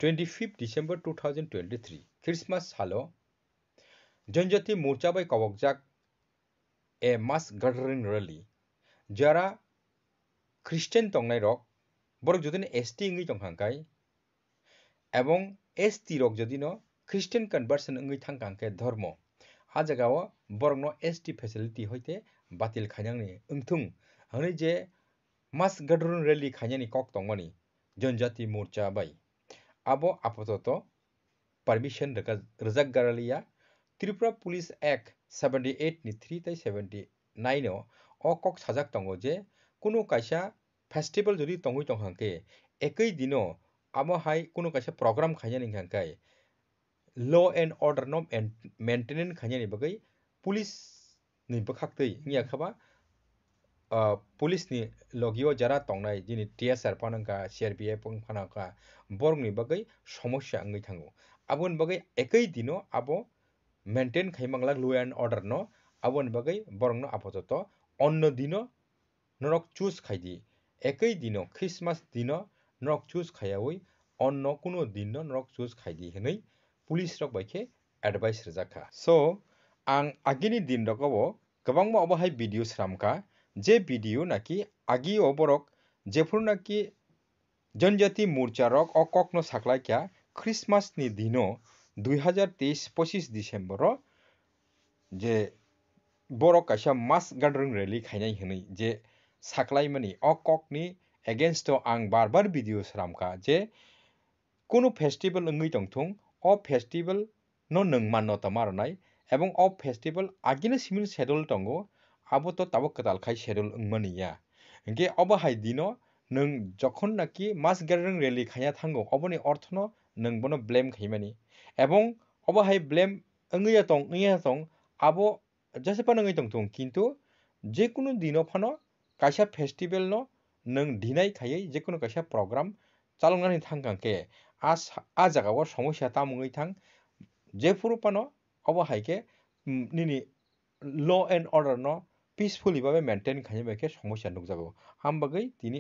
25 December 2023 Christmas halo Janjati Morcha by Kawakjak a mass gathering rally Jara Christian Tongnai Rock Borok Jodin ST Ingi Tonghankai Ebong ST Rock Jodino Christian conversion Ingi Tangkanke Dharmo Hajagawa Borokno ST facility hoite Batil Khanyangni Ungtung Hane je mass gathering rally Khanyani Kok Tongmani Janjati Morcha by Abo apototo permission rejak garalia Tripura Police Act 78 ni 3 tai 79 o kok sajak tongo je kuno kaisa festival jodi tongoi tonghanke ekoi dino amo hai kuno kaisa program khainani hangkai law and order no maintenance khainani bagai police ni bakhaktei ngiya khaba police ni logio jara tongnai jini TSR panangka CRPF panangka borgni bagai somosya ngai thango abon bagai ekoi dino abo maintain khaimangla law and order no abon bagai borgno apatoto onno dino norok choose khaidi ekoi dino Christmas dino norok choose khaiawi onno kuno dino norok choose khaidi hinai police rok baikhe advice rejaka so ang agini din rokobo kwbangma obo hai video sramka je video naki agi oborok jefur naki जनजाति मोर्चा रक अककनो साख्लाइख्या Christmas ni dino 2023 25 December je borok kaisa mass gathering rally khainai hinai je saklaimani okok ni against ang barbar video sramka je kono festival ngui tongthung o festival no nangmanno tamarnai ebong o festival agini simil schedule tongo abo to tabo katal khai schedule ngmaniya engke obo hai dino nung যখন নাকি মাস gathering rally খাইয়া থাঙ্গো অবনি অর্থ নং বনো blame খাইমানি এবং of high blame 응이야 तं আবো যেসেপা নङै তংথং কিন্তু যে কোনো দিনো ফানো কাইসা ফেস্টিভেল নো নং দিনাই খাইयै যে কোনো কাইসা প্রোগ্রাম চালংনানি থাঙ্গাंके आ জাগাও সমস্যা তামङै থাং যে ফুরু পানো অব হাইকে নিনি ল এন্ড অর্ডার नो পিসফুলি ভাবে মেইনটেইন খাইবাকে সমস্যা নুকজাগো হামবাগৈ তিনি